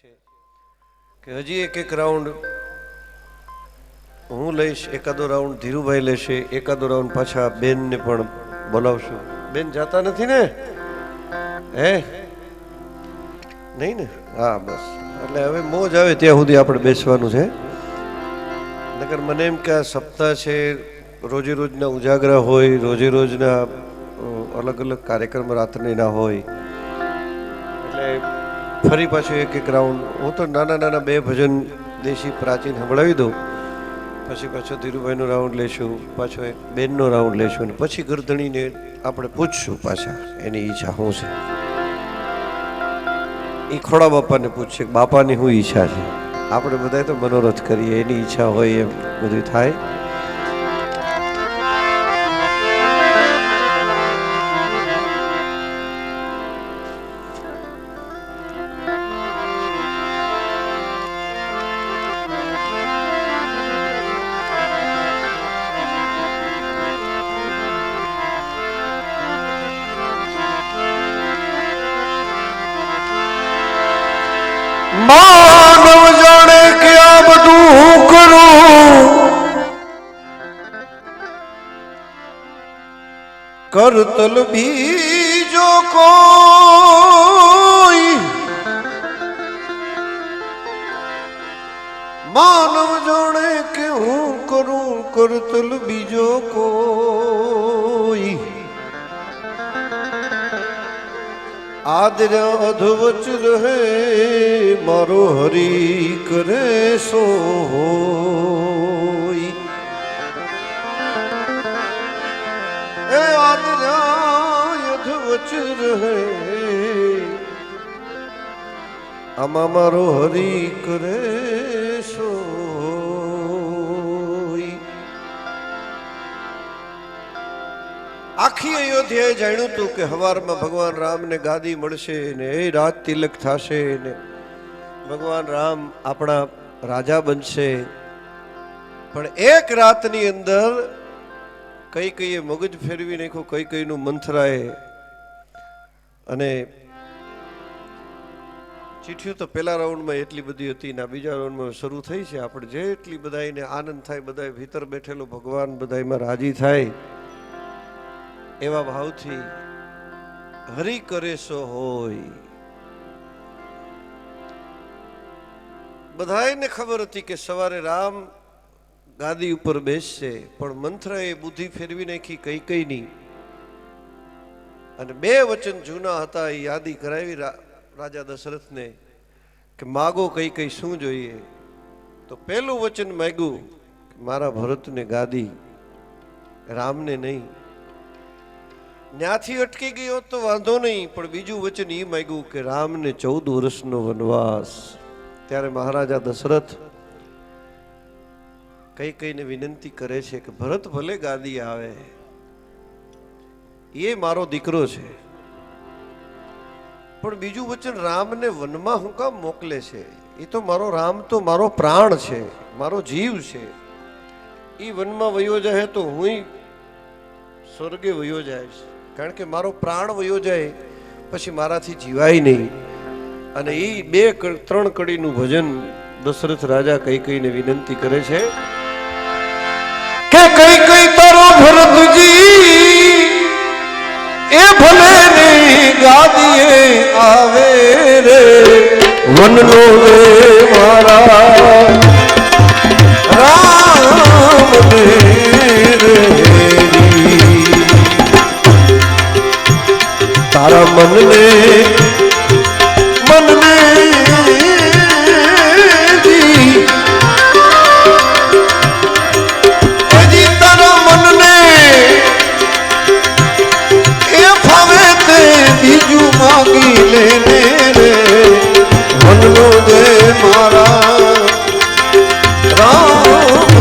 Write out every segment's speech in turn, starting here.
છે કે હજી એક રાઉન્ડ હું લઈશ, એકાદો રાઉન્ડ ધીરુભાઈ લેશે, એકાદો રાઉન્ડ પાછા બેનને પણ બોલાવશું. બેન જાતા નથી ને? હે નહીં ને? હા બસ, એટલે હવે મોજ આવે ત્યાં સુધી આપણે બેસવાનું છે. નકર મને એમ કે આ સપ્તાહ છે, રોજે રોજના ઉજાગરા હોય, રોજે રોજના અલગ અલગ કાર્યક્રમ રાત્રિના હોય, એટલે ફરી પાછું એક રાઉન્ડ હું તો નાના નાના બે ભજન દેશી પ્રાચીન સંભળાવી દઉં, પછી પાછો ધીરુભાઈનો રાઉન્ડ લેશું, પાછો એક બેનનો રાઉન્ડ લેશું, અને પછી ગરદણીને આપણે પૂછશું પાછા એની ઈચ્છા શું છે. એ ખોડા બાપાને પૂછશે કે બાપાની શું ઈચ્છા છે. આપણે બધા તો મનોરથ કરીએ, એની ઈચ્છા હોય એમ બધું થાય. માનવ જાણે કે આ બધું હું કરું, કરતલ બીજો કોઈ. માનવ જાણે કે હું કરું, કરતલ બીજો કોઈ. આદર્યા અધવચ રહે, મારો હરી કરે સોય. એ આદર્યા અધવચ રહે, આમાં મારો હરી કરે સોય. આખી અયોધ્યાએ જાણ્યું હતું કે હવારમાં ભગવાન રામને ગાદી મળશે ને એ રાજ તિલક થશે ને ભગવાન રામ આપણા રાજા બનશે. પણ એક રાતની અંદર કઈ કઈએ મગજ ફેરવી નાખ્યું, કઈ કઈનું મંથરાએ. અને ચીઠીઓ તો પહેલા રાઉન્ડમાં એટલી બધી હતી ને બીજા રાઉન્ડમાં શરૂ થઈ છે. આપણે જેટલી બધાને આનંદ થાય, બધા ભીતર બેઠેલો ભગવાન બધામાં રાજી થાય એવા ભાવથી હરી કરે સો હોય. બધાને ખબર હતી કે સવારે રામ ગાદી ઉપર બેસશે, પણ મંથરાએ બુદ્ધિ ફેરવી નાખી કઈ કઈની, અને બે વચન જૂના હતા એ યાદી કરાવી રાજા દશરથને કે માગો કઈ કઈ શું જોઈએ. તો પહેલું વચન માગ્યું કે મારા ભરતને ગાદી, રામને નહીં. ન્યાથી અટકી ગયો તો વાંધો નહીં, પણ બીજું વચન એ માંગ્યું કે રામને 14 વર્ષનો વનવાસ. ત્યારે મહારાજા દશરથ કઈ કઈને વિનંતી કરે છે કે ભરત ભલે ગાદી આવે, એ મારો દીકરો છે, પણ બીજું વચન રામને વનમાં હું કામ મોકલે છે? એ તો મારો રામ તો મારો પ્રાણ છે, મારો જીવ છે. એ વનમાં વયો જાય તો હું સ્વર્ગે વયો જાય છે, કારણ કે મારો પ્રાણ વયો જાય પછી મારાથી જીવાય નહીં. અને એ 2-3 કડીનું ભજન દશરથ રાજા કઈ કઈને વિનંતી કરે છે કે કઈ કઈ તારો ભરતજી એ ભલે ની ગાદીએ આવે રે, વનનો રે મારા રામ રે રે. તારા મનને તારા મનને એ ફાવે તે બીજું માગી લેને રે, મનનો દે મારા રામ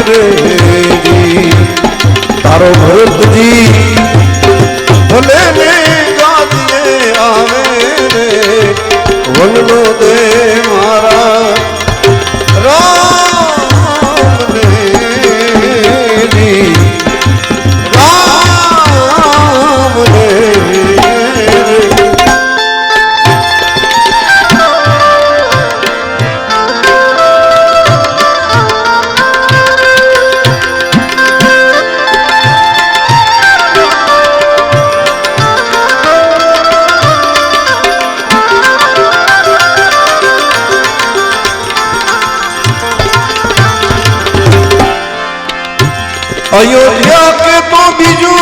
રે. તારો ભરતજી ભલે ને ગાદીએ આવે રે, વનનો દે મારા રામ ને રામ ને. अयोध्या के तो बीजू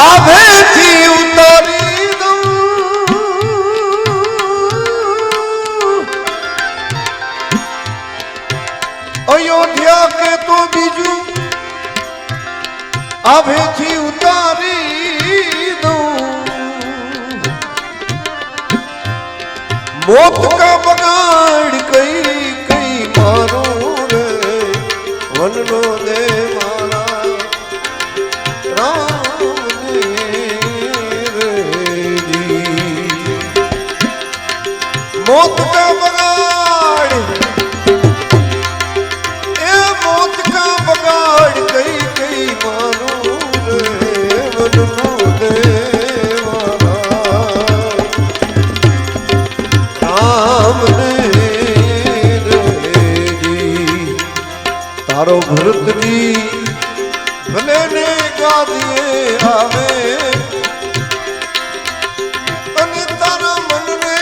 आभे थी उतारी दूं, अयोध्या के तो बीजू आभे थी उतारी दूं, मौत का बगाड़ कई कई मारो रे वन नो दे मारा राम ने रे जी। मौत का बगाड़ ए मौत का बगाड़ कई कई मारो रे वन नो दे तारो भरत जी भले ने गा दिए आवे अने तारा मन ने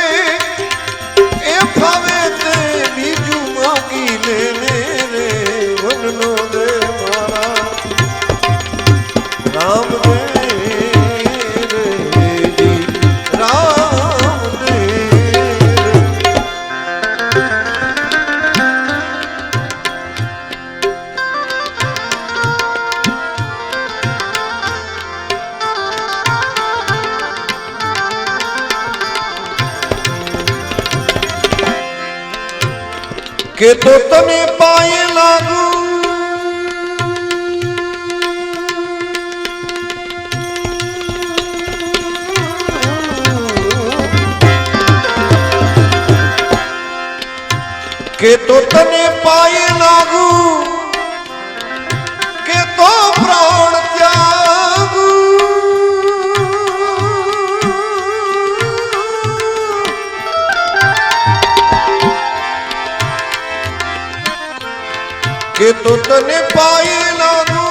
ए भावे ते बीजू मांगी लेने रे वन नो दे मारा राम ने रे जी राम ने के तो तने पाए लागू के तो तने पाए लागू के तो प्राण त्यागू के तो तने पाए लागू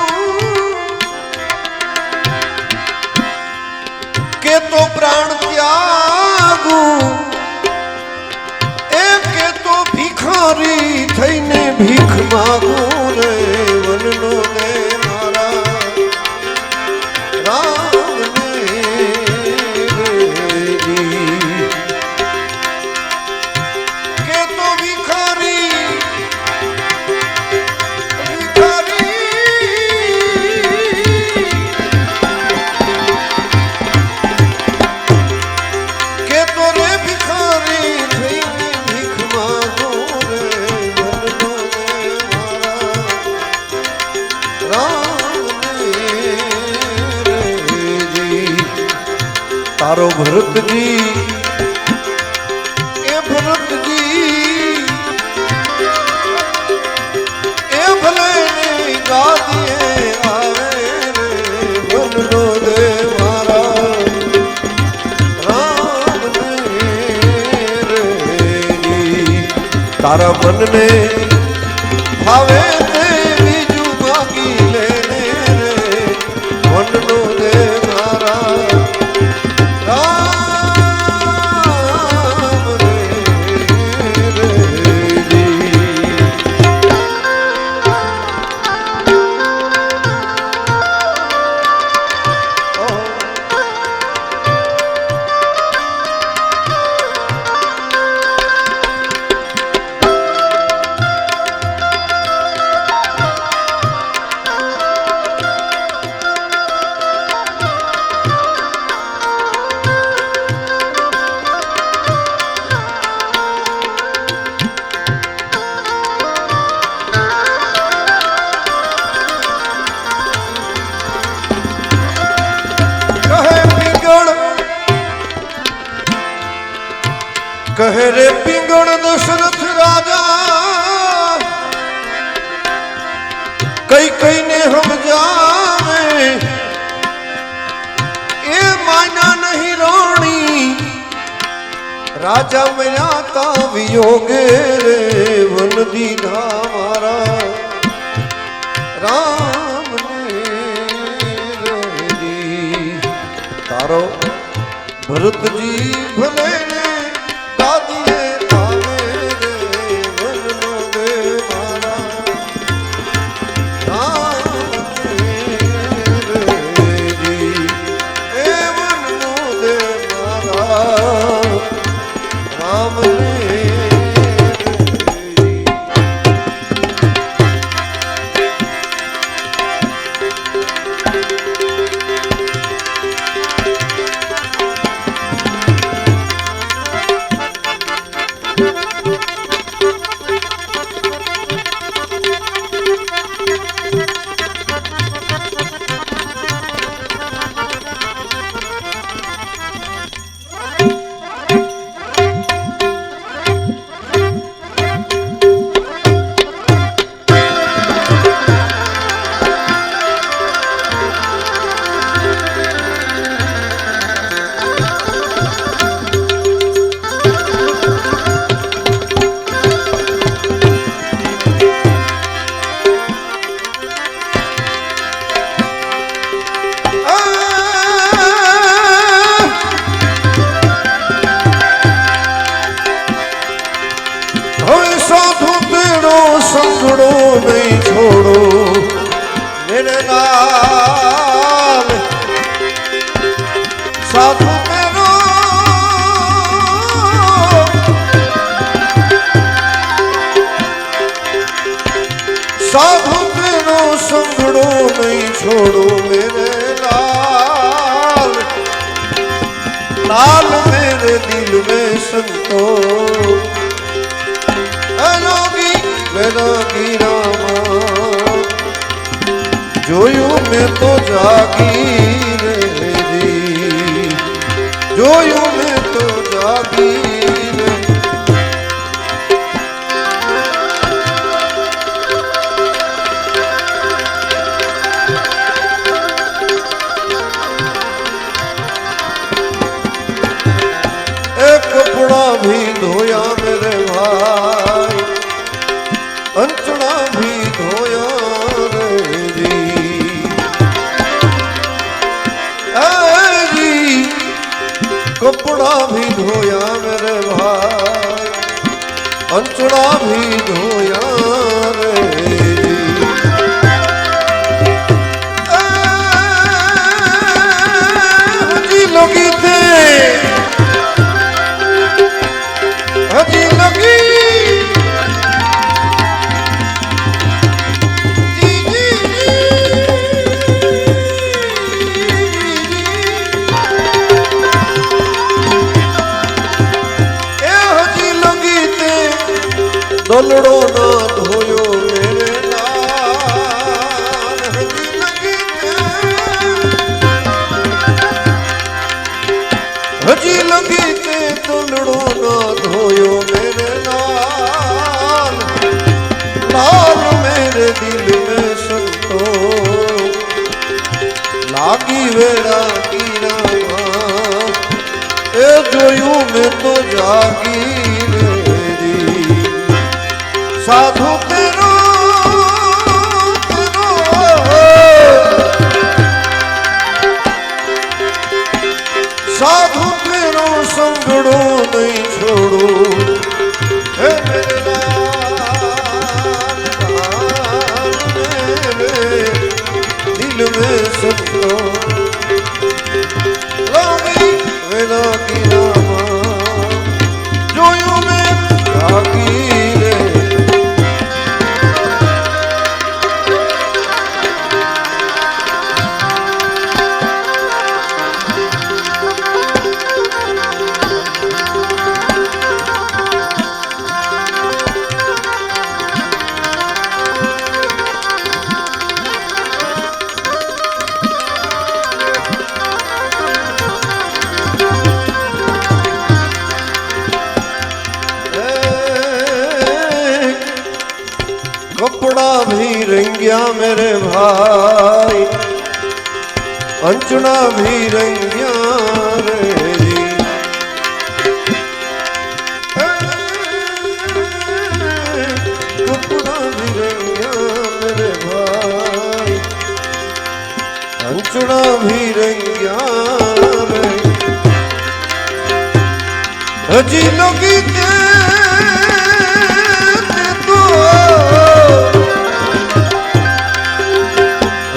के तो प्राण त्यागू एक के तो भिखारी थईने भीख मागू रे वन नो दे मारा राम ने रे जी। के तो भिखारी तारो भरत जी ए भरत जी ए भले ने गा दिए आवे रे वन नो दे मारा राम ने रे जी। तारा मन ने भावे ते बीजू मांगी लेने रे वन नो दे मारा कहे रे पिंगण दशरथ राजा कई कई ने हम जावे ए मायना नहीं रोणी राजा मेरा ता वियोगे रे वन दीधा मारा राम ने रे जी। तारो भरत जी भले ने दादिए आवे रे वन नो दे राम ने संगड़ो नहीं छोड़ो मेरे लाल साधु मेरो साधु मेरो संगड़ो नहीं छोड़ो मेरे लाल लाल मेरे दिल में संतो वैरागी रामा जोयूं में तो जागीर री जोयूं में तो जागीर एक कपड़ा भी धोया मेरे भाई अंचना भी धोया रे जी कपड़ा भी धोया मेरे भाई अंचना भी धोया रे जी लगी थे हजी लगी दलड़ो ना धोयो मेरे लाल हजी लगी ते दलड़ो ना धोयो मेरे लाल लाल मेरे दिल में संतो लागी वेड़ा की रामा ए जोयूं में तो जागी साधु तेरो साधु तेरो संगड़ो नहीं छोड़ो हे मेरे लाल मेरे दिल में संतो लागी वेला की रामा जोयूं में जागी कपड़ा भी रंगिया मेरे भाई अंचना भी रंगिया रे कपड़ा भी रंगिया मेरे भाई अंचना भी रंगिया रे हजी लोगी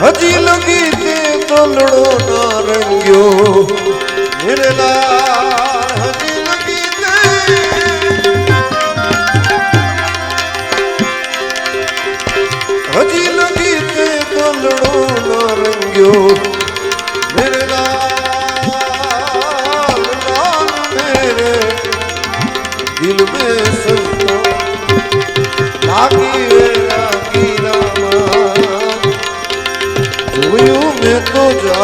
हजी लगी ते दलड़ो ना रंगियो मेरे लाल हजी लगी ते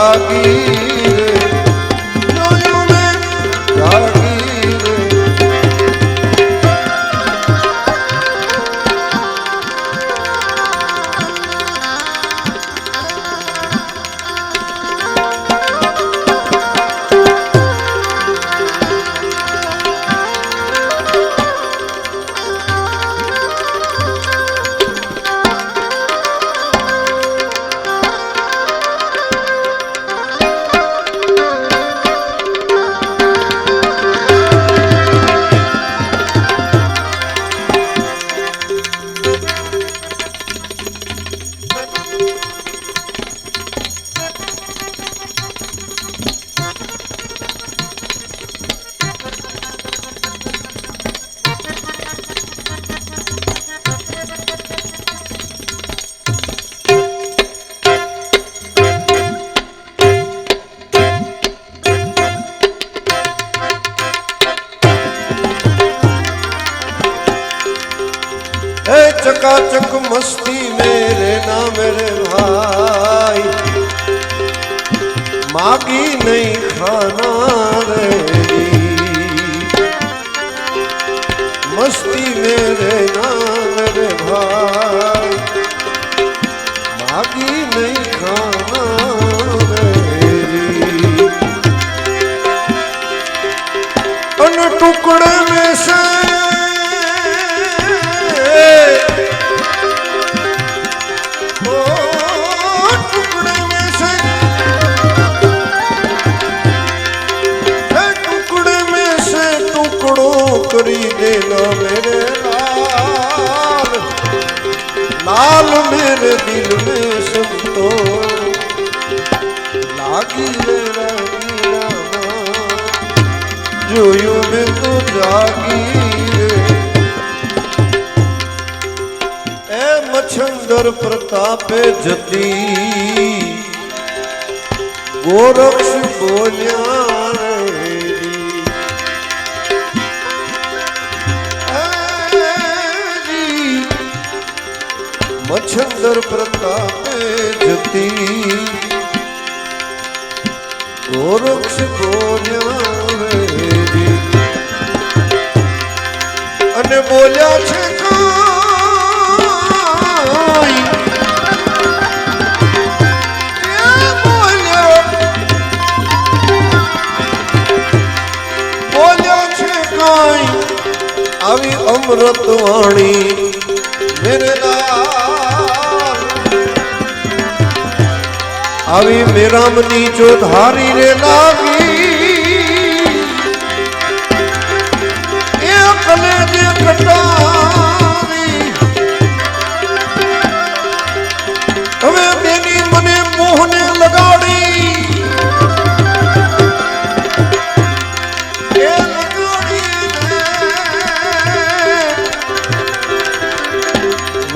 જાગી રે, જોયું મેં જાગી રે. चकाचक मस्ती मेरे ना मेरे भाई, मागी नहीं खाना रे. मस्ती मेरे ना मेरे भाई, मागी नहीं खाना रे. अन टुकड़े में से करी देना मेरे लाल, लाल मेरे दिल में संतो लागी रे जोयूं में तो जागी रे. ए मच्छंदर प्रतापे जती गोरक्ष बोलिया मच्छंदर प्रतापे जती गोरक्ष बोल्या रे. अने बोल्या छे काई, बोल्या छे काई आवी अमृत वाणी मेरे लाल, आवी मेरा मनी जो धारी रे लागी. एक कलेजे कटारी हवे बेनी मने मोहने लगाड़ी.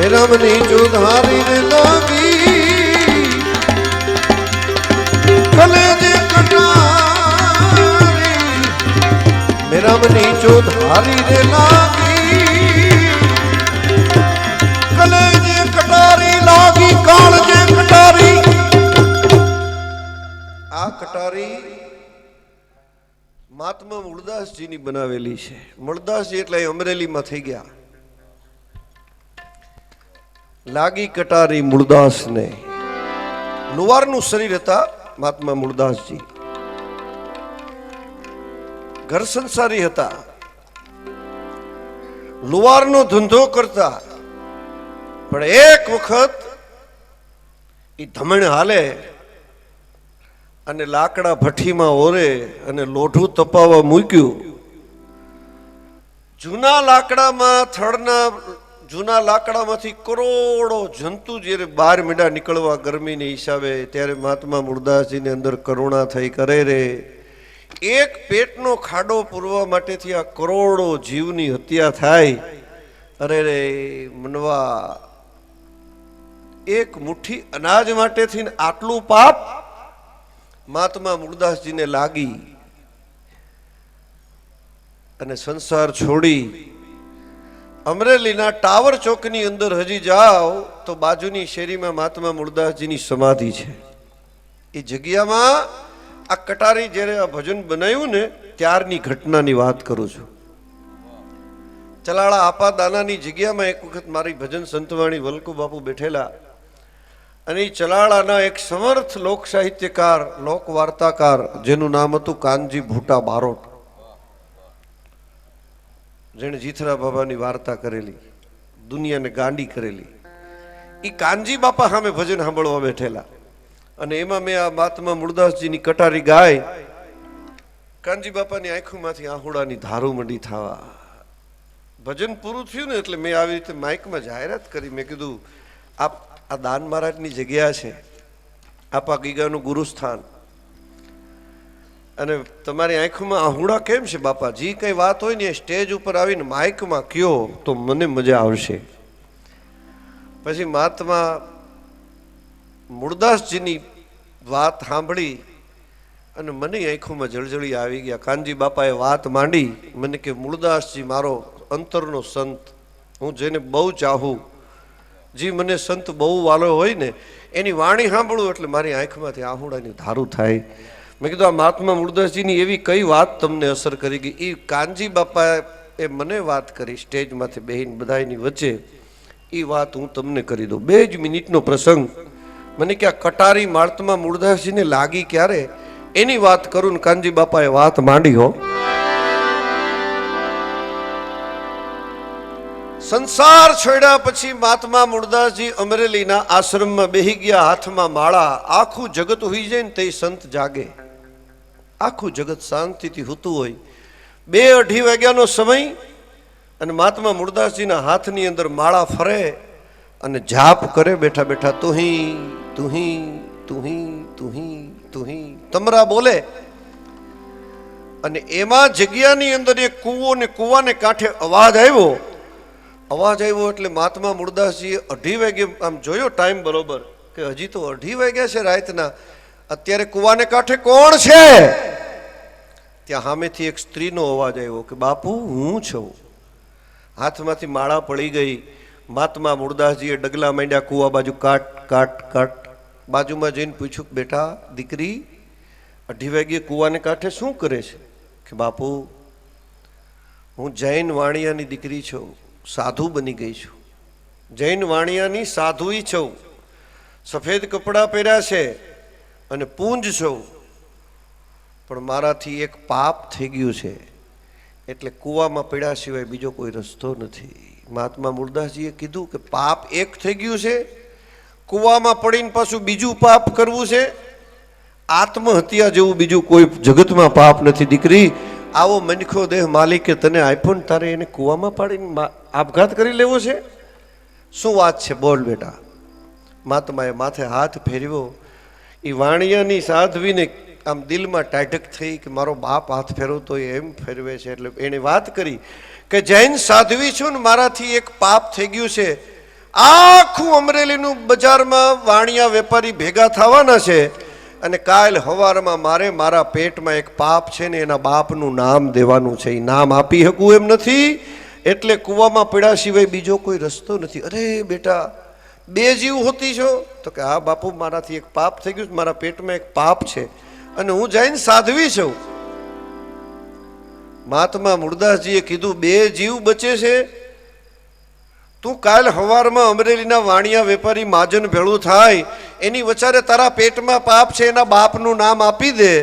मेरा मनी जो धारी रे लागी, कलेजे कटारी. मेरा मनी जो धारी रे लागी, कलेजे कटारी लागी. कालजे कटारी आ कटारी महात्मा મૂળદાસજી ની બનાવેલી છે. મૂળદાસજી એટલે અમરેલીમાં થઈ ગયા. લાગી કટારી મૂળદાસ ને. લુવારનું શરીર હતા મહાત્મા મૂળદાસજી, ઘર સંસારી હતા, લુવારનો ધંધો કરતા. પણ એક વખત એ ધમણ હાલે અને લાકડા ભઠ્ઠીમાં ઓરે અને લોઢું તપાવવા મૂક્યું. જૂના લાકડામાં થડના જૂના લાકડામાંથી કરોડો જંતુ જ્યારે બહાર મીંડા નીકળવા ગરમીને હિસાબે, ત્યારે મહાત્મા મૂળદાસજીની અંદર કરુણા થઈ કરે રે. એક પેટનો ખાડો પૂરવા માટેથી આ કરોડો જીવની હત્યા થાય. અરે રે મનવા, એક મુઠ્ઠી અનાજ માટેથી આટલું પાપ મહાત્મા મૂળદાસજીને લાગી અને સંસાર છોડી અમરેલીના ટાવર ચોકની અંદર હજી જાઓ તો બાજુની શેરીમાં મહાત્મા મૂળદાસજીની સમાધિ છે. એ જગ્યામાં આ કટારી જ્યારે આ ભજન બનાવ્યું ને ત્યારની ઘટનાની વાત કરું છું. ચલાળા આપા દાનાની જગ્યામાં એક વખત મારી ભજન સંતવાણી વલ્કુ બાપુ બેઠેલા અને એ ચલાળાના એક સમર્થ લોક સાહિત્યકાર લોક વાર્તાકાર જેનું નામ હતું કાનજી ભૂટા બારોટ, જેણે જીથરા બાબાની વાર્તા કરેલી, દુનિયાને ગાંડી કરેલી, એ કાનજી બાપા સામે ભજન સાંભળવા બેઠેલા. અને એમાં મેં આ મહાત્મા મૂળદાસજીની કટારી ગાય, કાનજી બાપાની આંખોમાંથી આહુડાની ધારું મંડી થવા. ભજન પૂરું થયું ને એટલે મેં આવી રીતે માઇકમાં જાહેરાત કરી. મેં કીધું આપ આ દાન મહારાજની જગ્યા છે, આપા ગીગાનું ગુરુસ્થાન, અને તમારી આંખમાં આહુડા કેમ છે બાપા? જે કઈ વાત હોય ને એ સ્ટેજ ઉપર આવીને માઇકમાં કયો તો મને મજા આવશે. પછી મહાત્મા મૂળદાસજીની વાત સાંભળી અને મને આંખોમાં જળજળી આવી ગયા. કાનજી બાપાએ વાત માંડી, મને કે મૂળદાસજી મારો અંતરનો સંત, હું જેને બહુ ચાહું, જે મને સંત બહુ વાલો હોય ને એની વાણી સાંભળું એટલે મારી આંખમાંથી આહુડાની ધારું થાય. મેં કીધું આ મહાત્મા મૂળદાસજીની એવી કઈ વાત તમને અસર કરી ગઈ? એ કાનજી બાપાએ મને વાત કરી સ્ટેજમાંથી બેહીને બધાની વચ્ચે. એ વાત હું તમને કરી દઉં. 2 જ મિનિટનો પ્રસંગ. મને કે આ કટારી મહાત્મા મૂળદાસજીને લાગી ક્યારે એની વાત કરું ને કાનજી બાપાએ વાત માંડી. હો, સંસાર છોડ્યા પછી મહાત્મા મૂળદાસજી અમરેલીના આશ્રમમાં બેહી ગયા, હાથમાં માળા. આખું જગત હોઈ જાય ને તે સંત જાગે. આખું જગત શાંતિથી હોતું હોય. 2-2:30 વાગ્યાનો સમય અને મહાત્મા મૂળદાસજીના હાથની અંદર માળા ફરે અને જાપ કરે બેઠા બેઠા. તુહી તુહી તુહી તુહી તુહી તમરા બોલે. અને એમાં જગ્યાની અંદર એક કૂવો ને કૂવાને કાંઠે અવાજ આવ્યો. અવાજ આવ્યો એટલે મહાત્મા મૂળદાસજીએ 2:30 વાગે આમ જોયો ટાઈમ બરોબર કે હજી તો 2:30 વાગ્યા છે રાતના, અત્યારે કૂવાને કાંઠે કોણ છે? ત્યાં સામેથી એક સ્ત્રીનો અવાજ આવ્યો કે બાપુ હું છું. હાથમાંથી માળા પડી ગઈ. મહાત્મા મૂળદાસજીએ ડગલા માંડ્યા કૂવા બાજુ, કાટ કાટ કાટ. બાજુમાં જઈને પૂછ્યું કે બેટા દીકરી 2:30 વાગ્યે કૂવાને કાંઠે શું કરે છે? કે બાપુ હું જૈન વાણિયાની દીકરી છું, સાધુ બની ગઈ છું. જૈન વાણિયાની સાધુઈ છું, સફેદ કપડાં પહેર્યા છે અને પૂંજ છું, પણ મારાથી એક પાપ થઈ ગયું છે એટલે કૂવામાં પડ્યા સિવાય બીજો કોઈ રસ્તો નથી. મહાત્મા મૂળદાસજીએ કીધું કે પાપ એક થઈ ગયું છે, કૂવામાં પડીને પાછું બીજું પાપ કરવું છે? આત્મહત્યા જેવું બીજું કોઈ જગતમાં પાપ નથી દીકરી. આવો મનખો દેહ માલિકે તને આપ્યો ને તારે એને કૂવામાં પાડીને આપઘાત કરી લેવો છે? શું વાત છે બોલ બેટા. મહાત્માએ માથે હાથ ફેરવ્યો. એ વાણિયાની સાધવીને આમ દિલમાં ટાઢક થઈ કે મારો બાપ હાથ ફેરવતો એમ ફેરવે છે. એટલે એને વાત કરી કે જૈન સાધવી છું ને મારાથી એક પાપ થઈ ગયું છે. આખું અમરેલીનું બજારમાં વાણિયા વેપારી ભેગા થવાના છે અને કાલ સવારમાં મારે મારા પેટમાં એક પાપ છે ને એના બાપનું નામ દેવાનું છે. એ નામ આપી શકું એમ નથી એટલે કૂવામાં પડ્યા સિવાય બીજો કોઈ રસ્તો નથી. અરે બેટા 2 જીવ હોતી છો? તો કે હા બાપુ મારાથી એક પાપ થઈ ગયું, મારા પેટમાં એક પાપ છે અને હું જઈને સાધવી છું. મહાત્મા મૂળદાસજીએ કીધું 2 જીવ બચે છે. તું કાલ સવારમાં અમરેલીના વાણિયા વેપારી માજન ભેળું થાય એની વચારે તારા પેટમાં પાપ છે એના બાપનું નામ આપી દે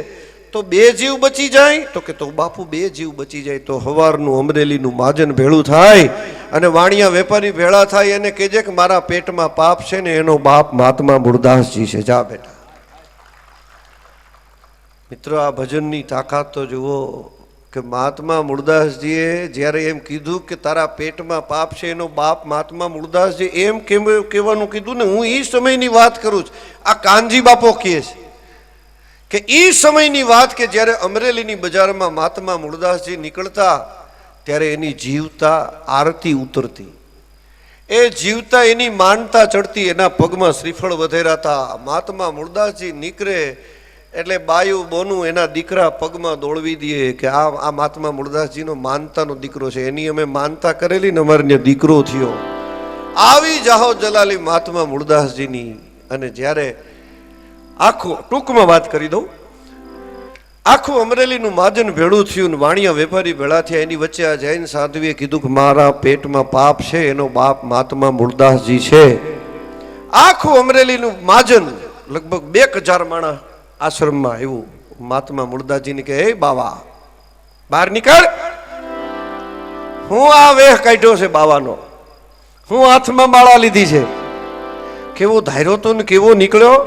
તો 2 જીવ બચી જાય. તો કે તો બાપુ 2 જીવ બચી જાય તો સવારનું અમરેલીનું માજન ભેળું થાય અને વાણિયા વેપારી ભેળા થાય એને કહેજે કે મારા પેટમાં પાપ છે ને એનો બાપ મહાત્મા મૂળદાસજી છે. જા બેટા. મિત્રો આ ભજનની તાકાત તો જુઓ કે મહાત્મા મૂળદાસજીએ જ્યારે એમ કીધું કે તારા પેટમાં પાપ છે એનો બાપ મહાત્મા મૂળદાસજી એમ કહેવાનું કીધું ને, હું એ સમયની વાત કરું છું. આ કાનજી બાપો કહે છે કે એ સમયની વાત કે જ્યારે અમરેલીની બજારમાં મહાત્મા મૂળદાસજી નીકળતા ત્યારે એની જીવતા આરતી ઉતરતી, એ જીવતા એની માનતા ચડતી, એના પગમાં શ્રીફળ વધેરાતા. મહાત્મા મૂળદાસજી નીકળે એટલે બાયુ બોનું એના દીકરા પગમાં દોડવી દે કે આ મહાત્મા મૂળદાસજીનો માનતાનો દીકરો છે, એની અમે માનતા કરેલી ને અમારે દીકરો થયો. આવી જાહો જલાલી મહાત્મા મૂળદાસજીની. અને જ્યારે આખું ટૂંકમાં વાત કરી દઉં. આખું અમરેલીનું માજન ભેળું થયું ને વાણિયા વેપારી ભેળા થયા. એની વચ્ચે આ જૈન સાધ્વીએ કીધું કે મારા પેટમાં પાપ છે, એનો બાપ મહાત્મા મૂળદાસજી છે. આખું અમરેલીનું માજન લગભગ 2000 માણસ આશ્રમમાં આવ્યું. મહાત્મા મૂળદાસજીને કે હે બાવા બહાર નીકળ, હું આ વેહ કાઢ્યો છે બાવાનો, હું હાથમાં માળા લીધી છે. કેવો ધાર્યો તો ને કેવો નીકળ્યો.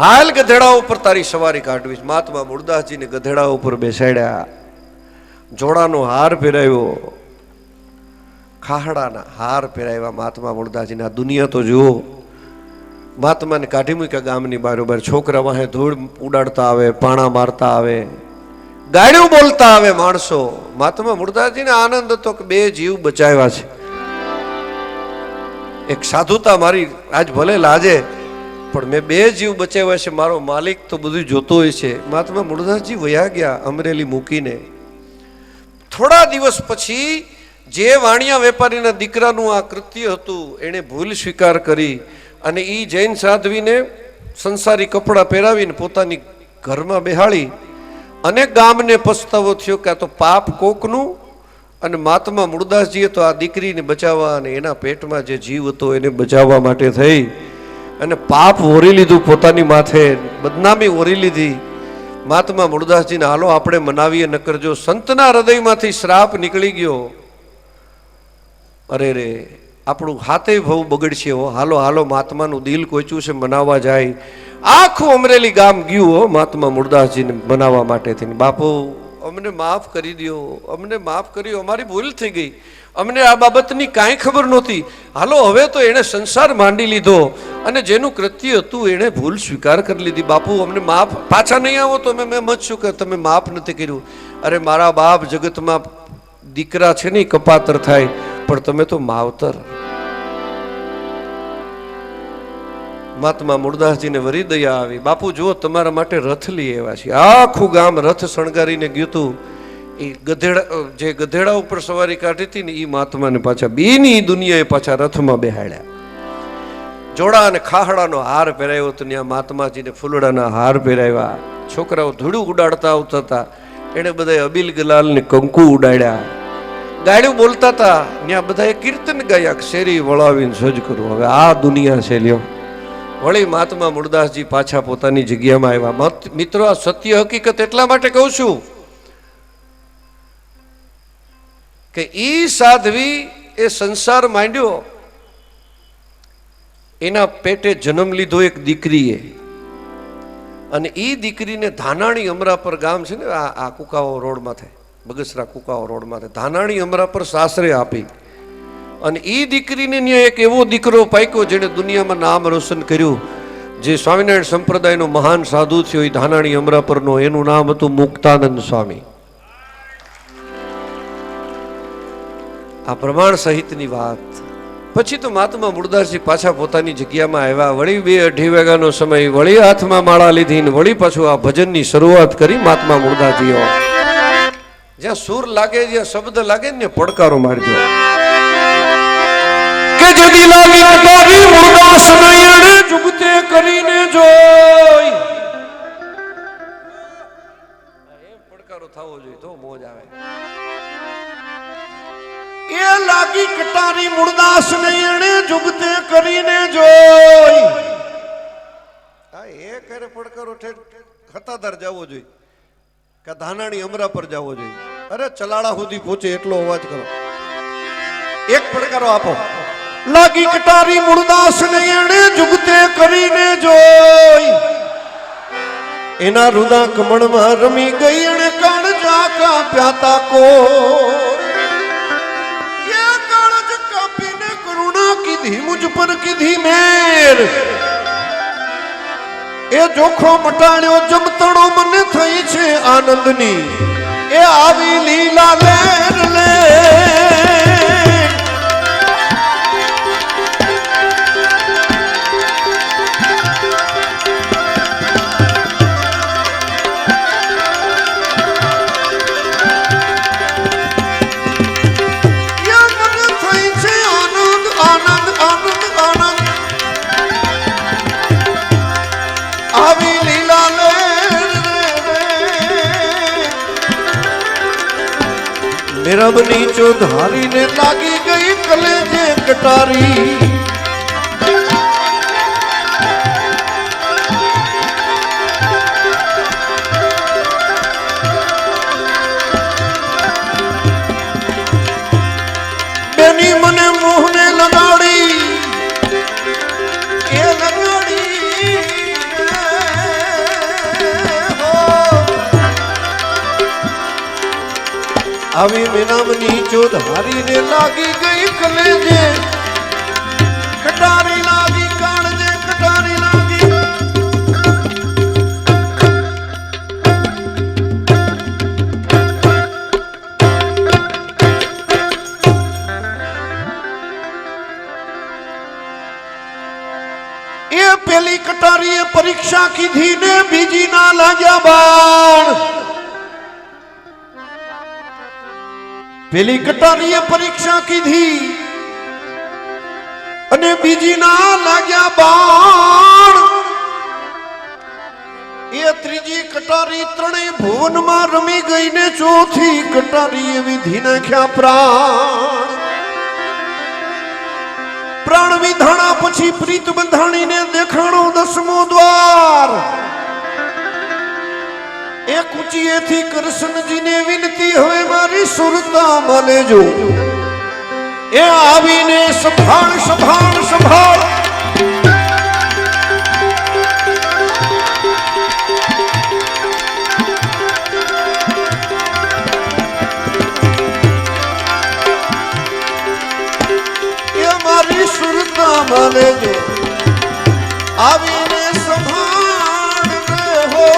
હાલ ગધેડા ઉપર તારી સવારી કાઢવી. મહાત્મા મૂળદાસજીને ગધેડા ઉપર બેસાડ્યા, જોડાનો હાર પહેરાવ્યો, ખાહડાના હાર પહેરાવ્યા મહાત્મા મૂળદાસજીને. આ દુનિયા તો જુઓ. મહાત્માને કાઢી મૂક્યા ગામની બારોબાર. છોકરા વાહે ધૂળ ઉડાડતા આવે, પાણા મારતા આવે, ગાળ્યું બોલતા આવે માણસો. મહાત્મા મૂળદાસજીને આનંદ હતો કે 2 જીવ બચાવ્યા છે. એક સાધુતા મારી આજ ભલે લાજે, પણ મેં 2 જીવ બચાવ્યા છે. મારો માલિક તો બધું જોતો હોય છે. મહાત્મા મૂળદાસજી વયા ગયા અમરેલી મૂકીને. થોડા દિવસ પછી જે વાણિયા વેપારીના દીકરાનું આ કૃત્ય હતું, એણે ભૂલ સ્વીકાર કરી અને એ જૈન સાધ્વીને સંસારી કપડાં પહેરાવીને પોતાની ઘરમાં બેહાડી અને ગામને પસ્તાવો થયો કે આ તો પાપ કોકનું. અને મહાત્મા મૂળદાસજીએ તો આ દીકરીને બચાવવા અને એના પેટમાં જે જીવ હતો એને બચાવવા માટે થઈ અને પાપ ઓરી લીધું પોતાની માથે, બદનામી ઓરી લીધી. મહાત્મા મૂળદાસજીને હાલો આપણે મનાવીએ, નકર જો સંતના હૃદયમાંથી શ્રાપ નીકળી ગયો, અરે રે આપણું હાથે ભવ બગડશે. હો હાલો હાલો મહાત્માનું દિલ કોચ્યું છે, મનાવવા જાય. આખું અમરેલી ગામ ગયું હો મહાત્મા મૂળદાસજીને મનાવવા માટે થઈને. બાપુ અમને માફ કરી દો, અમને માફ કર્યો, અમારી ભૂલ થઈ ગઈ, અમને આ બાબતની કાંઈ ખબર નહોતી. હાલો હવે તો એણે સંસાર માંડી લીધો અને જેનું કૃત્ય હતું એણે ભૂલ સ્વીકાર કરી લીધી. બાપુ અમને માફ, પાછા નહીં આવો તો મેં મત શું કે તમે માફ નથી કર્યું. અરે મારા બાપ જગતમાં દીકરા છે ને કપાતર થાય, પણ તમે તો માવતર. મહાત્મા મૂળદાસજીને વરી દયા આવી. બાપુ જુઓ તમારા માટે રથ લઈ આવ્યા છે. આખું ગામ રથ શણગારીને ગયું હતું. એ ગધેડા જે ગધેડા ઉપર સવારી કાઢી હતી ને એ મહાત્માને પાછા બેની દુનિયાએ પાછા રથમાં બેહાડ્યા. જોડા અને ખાહડાનો હાર પહેરાવ્યો હતો. ત્યાં મહાત્માજીને ફૂલડાના હાર પહેરાવ્યા. છોકરાઓ ધૂળું ઉડાડતા આવતા હતા, એને બધા અબીલ ગલાલને કંકુ ઉડાડ્યા. ગાડ્યું બોલતા હતા, ત્યાં બધાએ કીર્તન ગાયા, શેરી વળાવીને સજ કરું. હવે આ દુનિયા છે લ્યો. વળી મહાત્મા મૂળદાસજી પાછા પોતાની જગ્યામાં આવ્યા. મિત્રો આ સત્ય હકીકત એટલા માટે કહું છું કે ઈ સાધ્વી એ સંસાર માંડ્યો, એના પેટે જન્મ લીધો એક દીકરીએ, અને ઈ દીકરીને ધાનાણી અમરાપર ગામ છે ને, આ કુકાઓ રોડમાં થાય, બગસરા કુકાઓ રોડમાં થાય, ધાનાણી અમરાપર સાસરે આપી. અને એ દીકરીને ત્યાં એક એવો દીકરો પાક્યો જેને દુનિયામાં નામ રોશન કર્યું. જે સ્વામિનારાયણ સંપ્રદાયનો મહાન સાધુ થયો એ ધાનાણી અમરાપરનો, એનું નામ હતું મુક્તાનંદ સ્વામી. આ પ્રમાણ સહિતની વાત. પછી તો મહાત્મા મૂળદાસજી પાછા પોતાની જગ્યામાં આવ્યા. વળી 2-2:30 વાગ્યાનો સમય, વળી હાથમાં માળા લીધી ને વળી પાછું આ ભજનની શરૂઆત કરી મહાત્મા મૂળદાસજીઓ. જ્યાં સુર લાગે, જ્યાં શબ્દ લાગે ને પડકારો મારજો કે જદી લાગી તારી મૂળદાસ નયણે જુગતે કરીને જોઈ. એ પડકારો થવો જોઈએ તો મોજ આવે. એ લાગી કટારી મૂળદાસ નયણે જુગતે કરીને જોઈ. આ એ કરે પડકારો ખતાદાર જવો જોઈએ કે ધાનાણી અમરા પર જવો જોઈએ. અરે ચલાળા સુધી પહોંચે એટલો અવાજ કરો. એક પડકારો આપો. લાગી કટારી મૂળદાસ નયણે જુગતે કરીને જોઈ. એના રુદા કમળમાં રમી ગઈ અને કાળ જાકા પ્યાતા કો. કીધી મુજ પર કીધી મેર. એ જોખો મટાડ્યો જમતણો મને થઈ છે આનંદની. એ આવી લીલા લેર લે. मेरा नीचो धारी ने लागी गई कलेजे कटारी बेनी मने मोहने लगाड़ी ये लगाड़ी अभी मेरा नीचो धारी ने लागी गई कलेजे कटारी लागी काणजे कटारी लागी ये पहली कटारी परीक्षा की थी ने बीजी ना लाग्या बाण पहली कटारी परीक्षा की थी अने बीजी ना लाग्या बाण ये त्रीजी कटारी त्रणेय भुवन में रमी गई ने चौथी कटारी विधि नाख्या प्राण प्राण विधाणा पछी प्रीत बंधाणी ने देखाणो दसमो द्वार एक ऊंची थी कृष्ण जी ने विनती हुए मारी सुरता माले जो ए आवी ने संभाल संभाल संभाल ये मारी सुरता माले जो आवी ने संभाल हो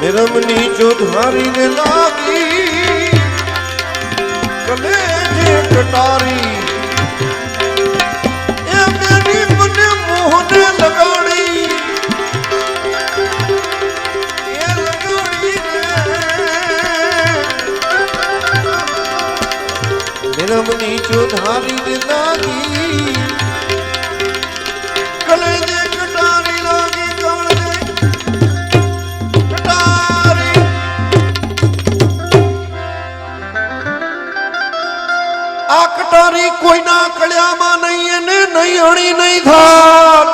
मेरमनी जो धारी ने लागी कलेजे कटारी ये मेरी मने मोहने लगाड़ी ये लगाड़ी मेरमनी जो धारी ने लागी कलेजे कटारी लागी आ कटारी कोई ना कल्यामा नहीं है ने नहीं हणी नहीं धार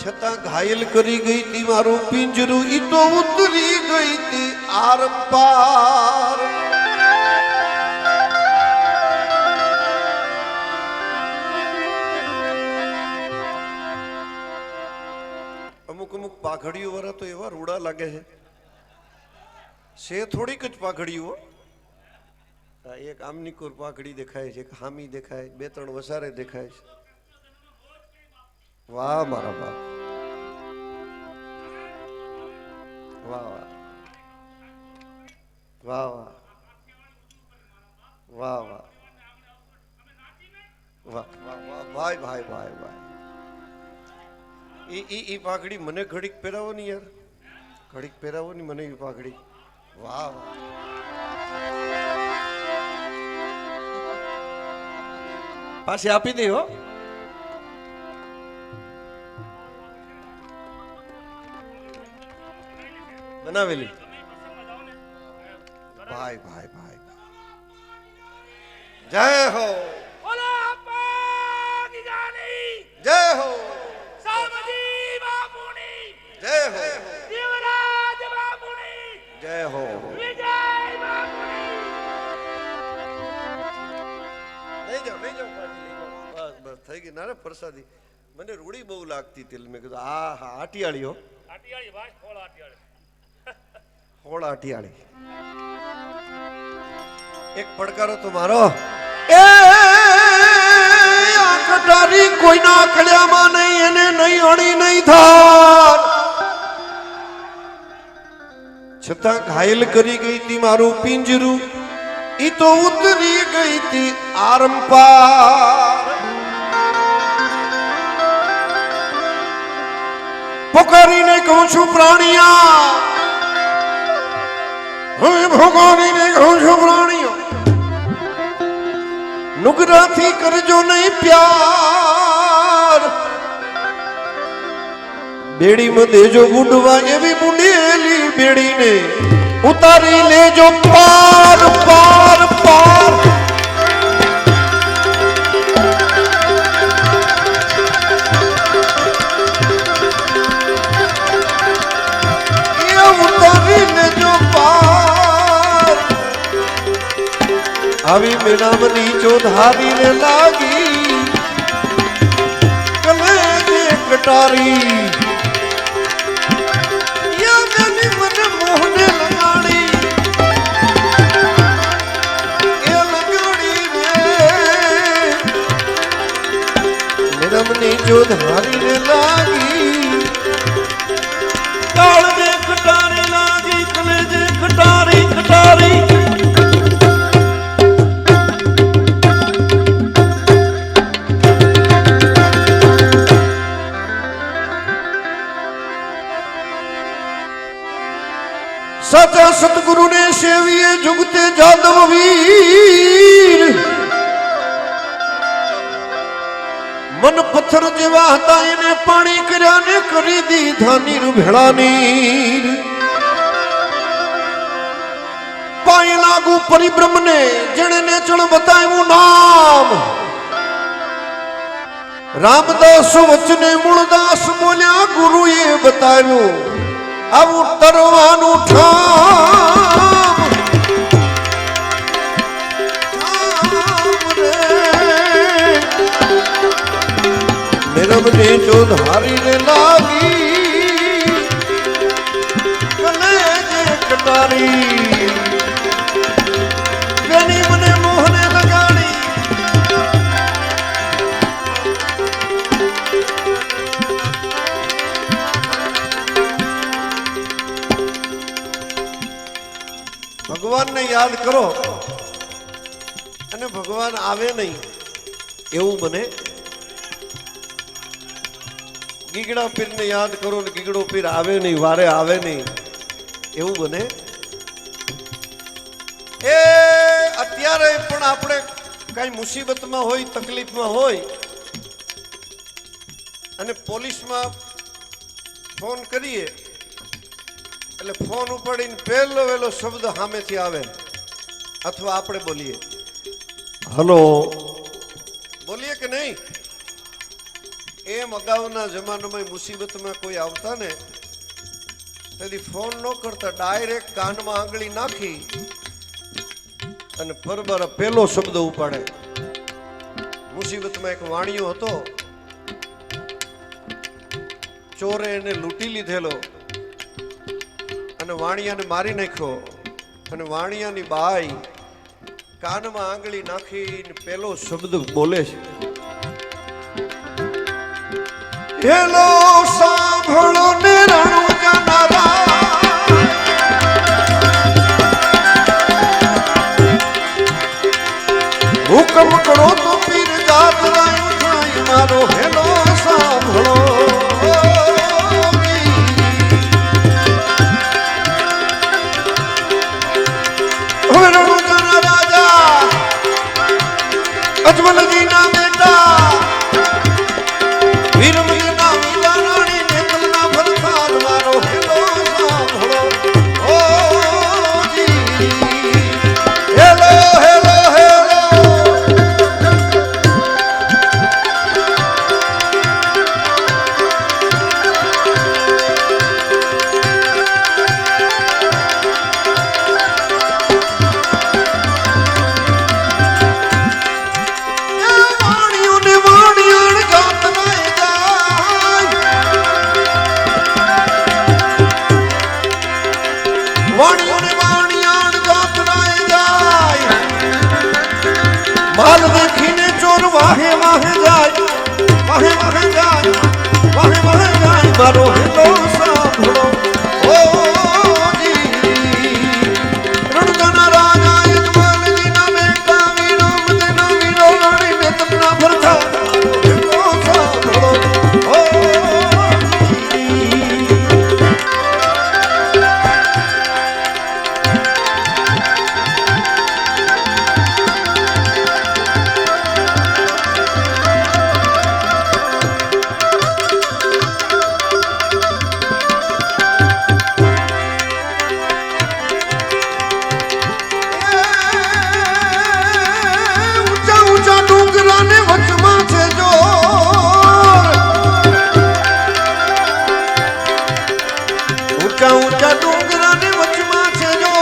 छता घायल करी गई थी मारो पिंजरू ई तो उतरी गई थी आर पार अमुक अमुक पाघड़ियों वाला तो एवा रूड़ा लगे है से थोड़ी कुछ पाघड़ियों एक आमनीकोर पाकड़ी देखाय छे, एक हामी देखाय, बे त्रण वसारे देखाय छे। वाह मारा बाप, वाह वाह वाह वाह वाह वाह वाह वाह भाई भाई भाई भाई ई पाकड़ी मने घड़ीक पहेरावो नहीं यार, घड़ीक पहेरावो नहीं मने ई पाकड़ी। वाह वाह पासे आपी दे हो बनावेली भाई भाई भाई जय हो जय हो जय हो जय हो नहीं जाओ बस बस થઈ ગઈ ના પ્રસાદી મને રૂડી બહુ લાગતી તેલ મેં કીધું આ હા આટિયાળી હો આટિયાળી ભાઈ હોળ આટિયાળી એક પડકારો તો મારો એ આ કટારી કોઈના કળિયામાં નહીં એને નહીં અણી નહીં થાર છતાં ઘાયલ કરી ગઈ તી મારું પિંજરું ई तो उतरी गई थी आरंपार पुकारी ने कहूं छू प्राणिया भोगानी ने कहूं छू प्राणिया नुगरा थी करजो नहीं प्यार बेड़ी में देजो बुडवा ये भी बुडेली बेड़ी ने उतारी ले जो पार पार पार। ये उतारी ले जो पार अभी मेरा मनी चौधारी ने लागी कलेजे कटारी। जो धारी ने लागी काल दे खटारी लागी कलेजे खटारी खटारी। सचा सतगुरु ने सेविए जुगते जादव वीर मन पत्थर जेवा हता इने पानी कर्या ने करी दी धानी रु भेड़ा नीर। पाई लागू परिब्रह्म ने जने ने चण बतायु नाम रामदास वचने मूलदास बोलिया गुरु ये बतायु अब तरवानु ठाम ने जो धारी ने लागी कलेजे कटारी। गनी मने मोहने लगानी भगवान ने याद करो अने भगवान आवे नहीं एवं बने। गीगड़ा पीर ने याद करो ने गीगड़ो पीर आवे नहीं वारे आवे नहीं एवं बने। ए अत्यारे पण आपणे कई मुसीबत में होय तकलीफ में होय अने पोलीस में फोन करिए એટલે फोन उपाડીને પહેલો વેલો શબ્દ સામેથી આવે अथवा આપણે બોલીએ हेलो बोलिए कि नहीं। एम अगाउना जमाना में मुसीबत में कोई आवता ने तेरी फोन न करता डायरेक्ट कान में आंगળી नाखी अने परबर पहलो शब्द उपाड़े। मुसीबत में एक वाणियो हतो चोरे एने लूटी लीधेलो अने वाणियाने मारी नाख्यो अने वाणियानी बाई कान में आंगળી नाखीने पहलो शब्द बोले छे हेलो सांभळो ने रणु जनारा हुकम करो तो पीर जात रायु थाई मारो हेलो सांभळो रणु जना राजा अजमल जी ना बेटा माल देखीने चोर वाहे वाहे जाय वाहे वाहे जाय वाहे वाहे जाय मारो हेलो सांभळो ओ जी रणजना राजा यजमान जी ना बेटा वीरो मदना वीरो रानी ने तपना भरता हेलो सांभळो ओ ઊંચા ઊંચા ડુંગરાની વચમાં છે જો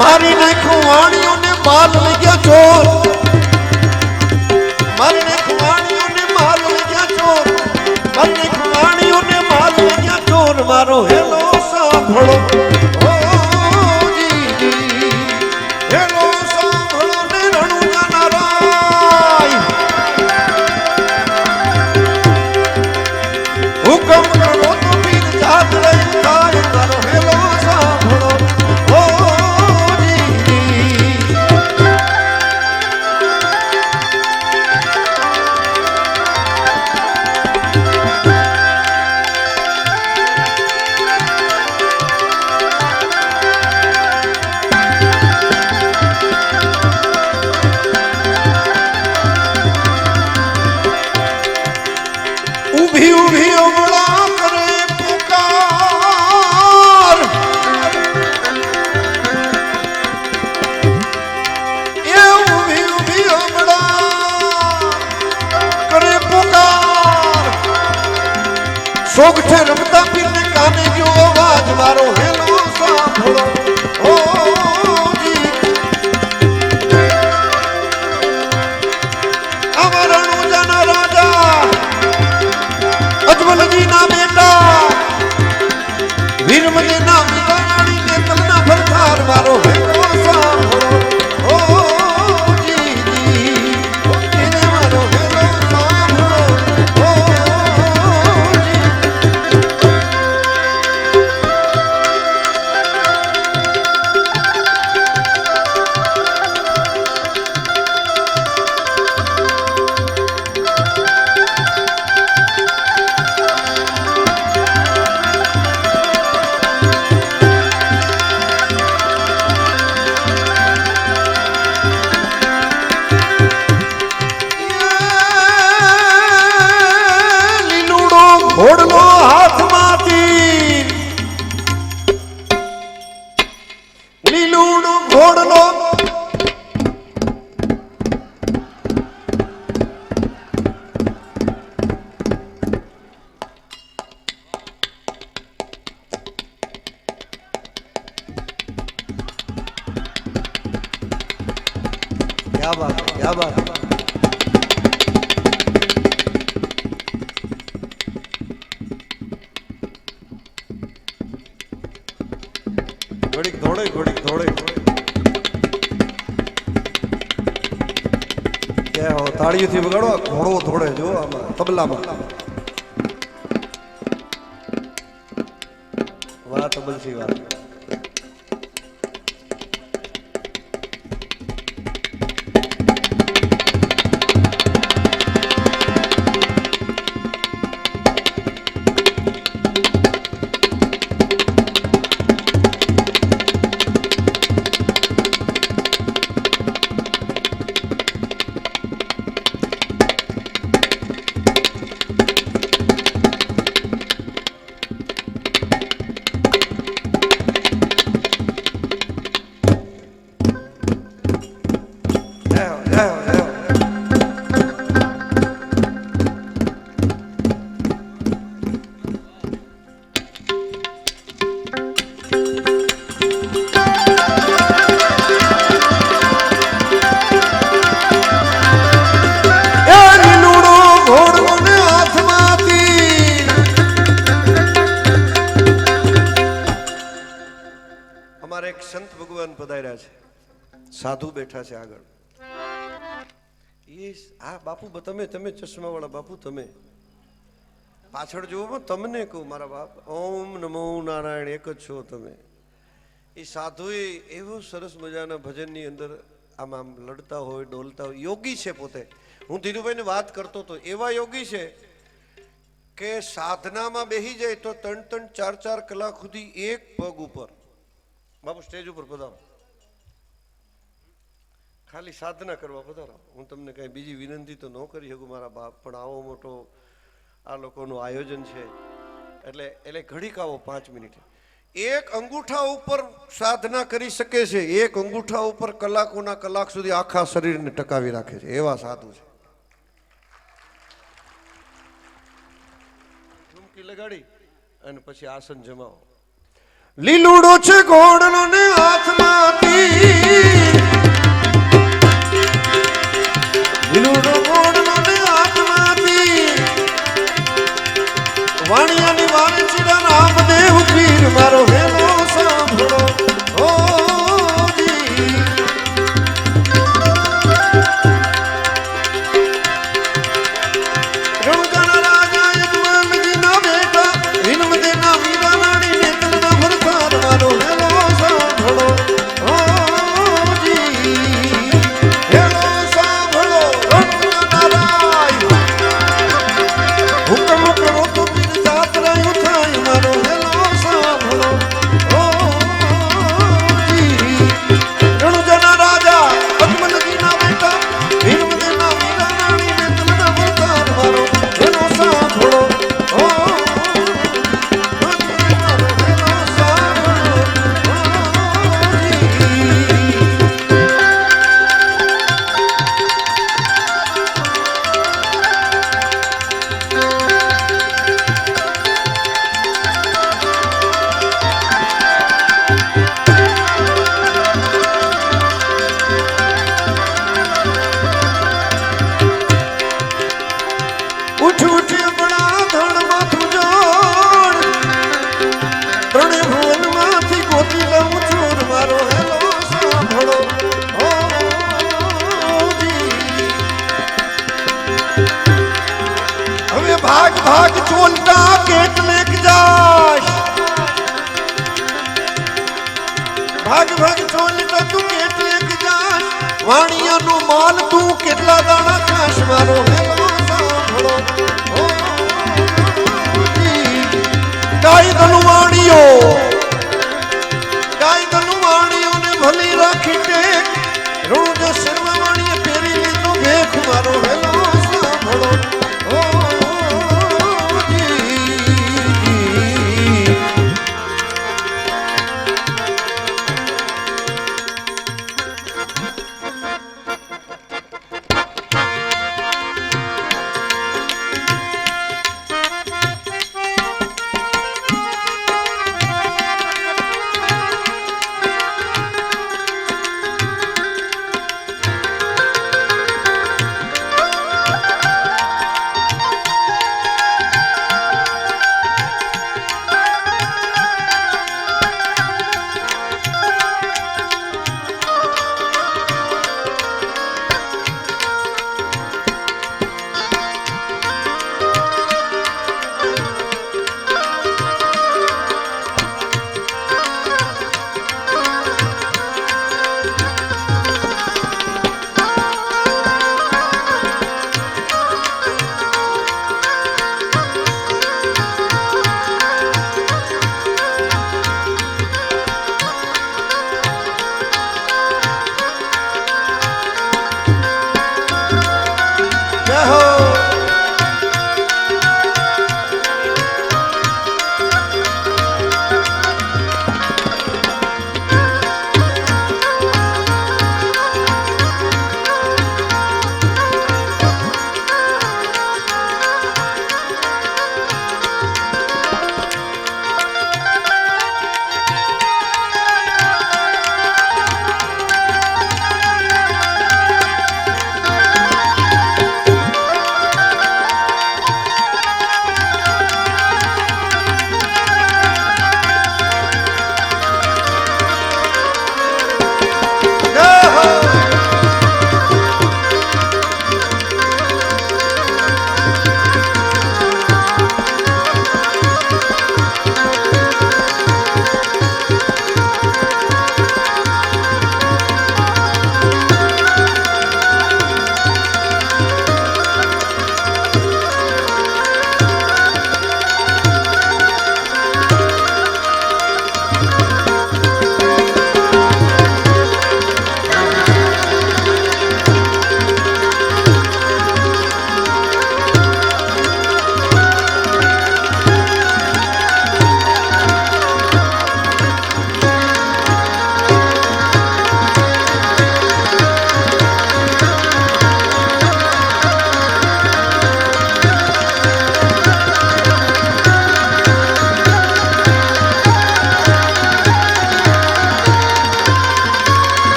મારી નાખું વાણીઓને માલ લઈ ગયા ચોર મારી નાખું વાણીઓને માલ લઈ ગયા ચોર મારી નાખું વાણીઓને માલ લઈ ગયા ચોર મારો હેલો સાંભળો ઓ જી હેલો સાંભળો ને રણુજાના રાય હુકમ કરો તો પીર જાત રહી થાય મારો હેલો સાંભળો ઓ સોગઠે રમતા પીરને કાને જો અવાજ મારો હેલો સાંભળો ઓ જી અમારા રણુજાના રાજા અજમલજીના બેટા વીરમદેના મિતાણી ને તલના ફરકાર મારો હેલો સાંભળો ઓ જી જી મારો હેલો સાંભળો ઓ ઘોડલો હાથમાંથી લીલુડો ઘોડલો क्या बात है क्या बात है ઘડીક ધોડે ઘડીક ધોડે કે હો તાળીઓથી વગાડો ઘોડો ધોડે જો આમાં તબલામાં વાહ તબલસી વાત સંત ભગવાન પધાર્યા છે સાધુ બેઠા છે આગળ એ આ બાપુ તમે તમે ચશ્મા વાળા બાપુ તમે પાછળ જુઓ તમને કહું મારા બાપ ઓમ નમો નારાયણ એક જ છો તમે એ સાધુએ એવો સરસ મજાના ભજનની અંદર આમ આમ લડતા હોય ડોલતા હોય યોગી છે પોતે હું ધીરુભાઈને વાત કરતો હતો એવા યોગી છે કે સાધનામાં બેસી જાય તો 3-4 કલાક સુધી એક પગ ઉપર બાપુ સ્ટેજ ઉપર પધારો ખાલી સાધના કરવા પધારો હું તમને કઈ બીજી વિનંતી તો ન કરી શકું મારા બાપ પણ આવો મોટો આ લોકોનું આયોજન છે એટલે ઘડીક આવો 5 મિનિટ એક અંગૂઠા ઉપર સાધના કરી શકે છે એક અંગૂઠા ઉપર કલાકોના કલાક સુધી આખા શરીરને ટકાવી રાખે છે એવા સાધુ છે ઠુમકી લગાડી અને પછી આસન જમાવો. લીલુડો છે ઘોડલો ને હાથમાંથી, લીલુડો ઘોડલો ને હાથમાંથી, વાણિયાની વાણી ચીડા રામદેવ પીર મારો હેલો સાંભળો. ભાગ ભાગ ચોલતા કેટલેક જાશ, ભાગ ભાગ ચોલતા તું કેટલેક જાશ, વાણિયાનો માલ તું કેટલા દાણા ખાશ મારો હેલો સાંભળો. ગાય દલું વાણીઓ, ગાય દલું વાણીઓને ભલી રાખી ટેક, ઋણ જો સર્વ વાણીએ ફેરી લીધું ભેખ મારો હેલો સાંભળો.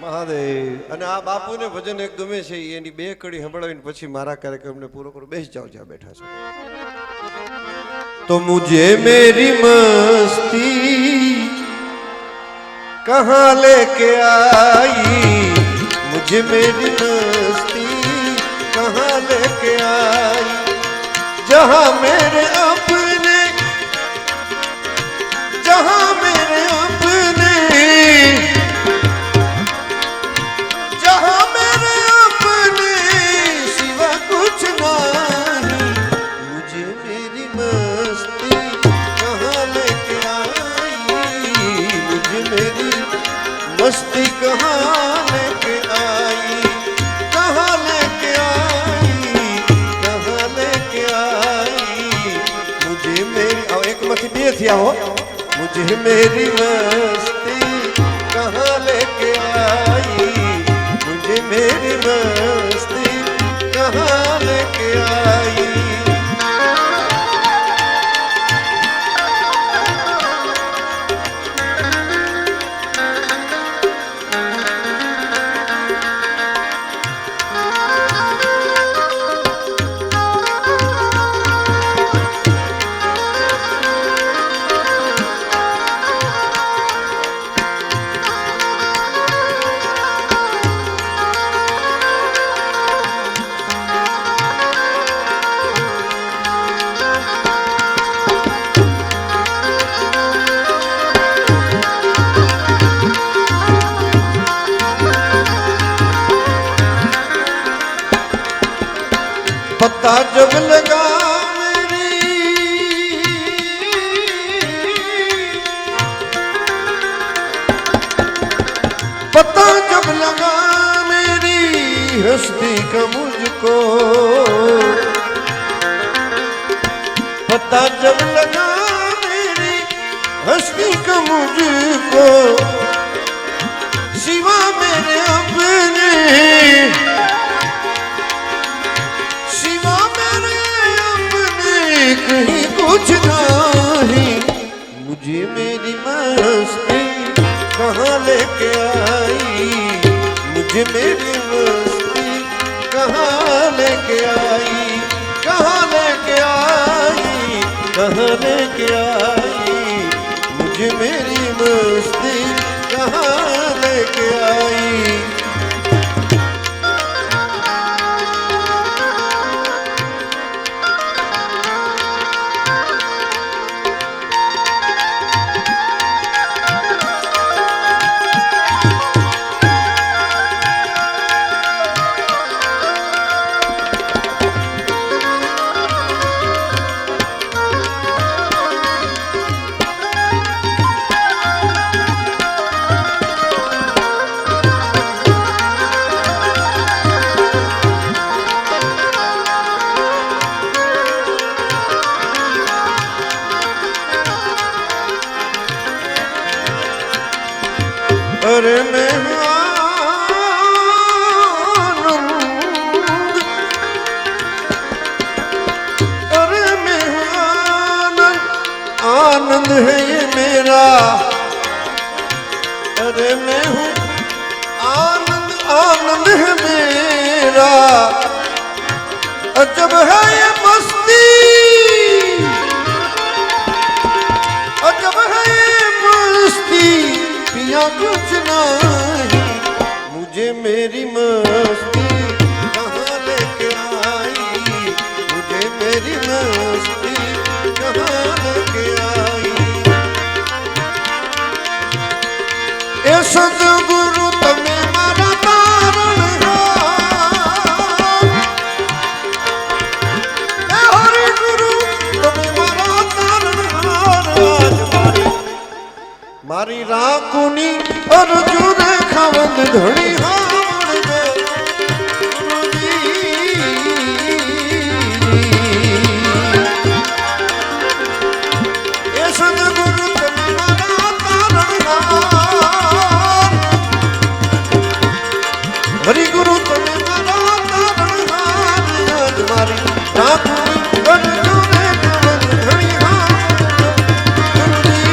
મહાદેવ. અને આ બાપુને ભજન એક ગમે છે, એની બે કડી સંભળાવીને પછી મારા કાર્યક્રમને પૂરો કરો. બેસી જાઓ જ્યાં બેઠા છો. તો મુझे मेरी मस्ती कहाँ लेके आई, मुझे मेरी मस्ती कहाँ लेके आई, जहाँ मेरे अपने, जहाँ मेरे अपने, जहाँ मेरे अपने सिवा कुछ नहीं, मुझे मेरी मस्ती कहाँ लेके आई, मुझे मेरी मस्ती कहाँ लेके आई, कहाँ लेके आई, कहाँ लेके आई, मुझे मेरी और एक मत भी थी हो, मुझे मेरी मस्ती कहाँ लेके आई, मुझे मेरी मस्ती कहाँ लेके आई. पता जब लगा मेरी, पता जब लगा मेरी हस्ती का मुझको, पता जब लगा मेरी हस्ती का मुझको, सिवा मेरे अपने, कहीं कुछ नहीं, मुझे मेरी मस्ती कहाँ लेके आई, मुझे मेरी मस्ती कहाँ लेके आई, कहाँ लेके आई, कहाँ लेके आई, मुझे मेरी मस्ती कहाँ लेके आई. अरे मैं आनंद, अरे मैं आनंद, आनंद है ये मेरा, अरे मैं हूँ आनंद, आनंद है मेरा, अजब है ये मस्ती, अजब है ये मस्ती, पिया कुछ नहीं, मुझे मेरी मस्ती कहाँ लेके आई, मुझे मेरी मस्ती कहाँ लेके आई. ए सद्गुरु तमे मारा तारणहार, ए हरि गुरु तमे मारा तारणहार, आज मारी राकुनी अर्जुन खवंद धड़ी हावण गो गुरुजी. ए सद्गुरु तमे मारा तारणहार, हरि गुरु तमे मारा तारणहार, आज मारी राकुनी अर्जुन खवंद धड़ी हावण गो गुरुजी.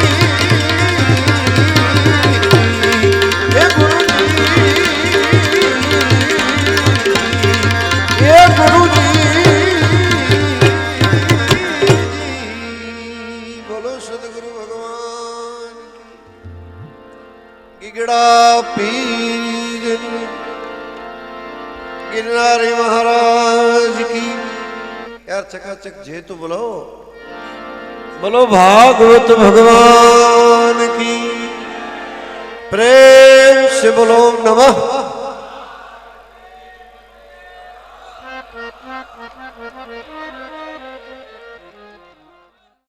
गिगड़ा पीर गिरनारी महाराज की। यार चकाचक जे तो बोलो, बोलो भागवत भगवान की। प्रेम से बोलो नमः।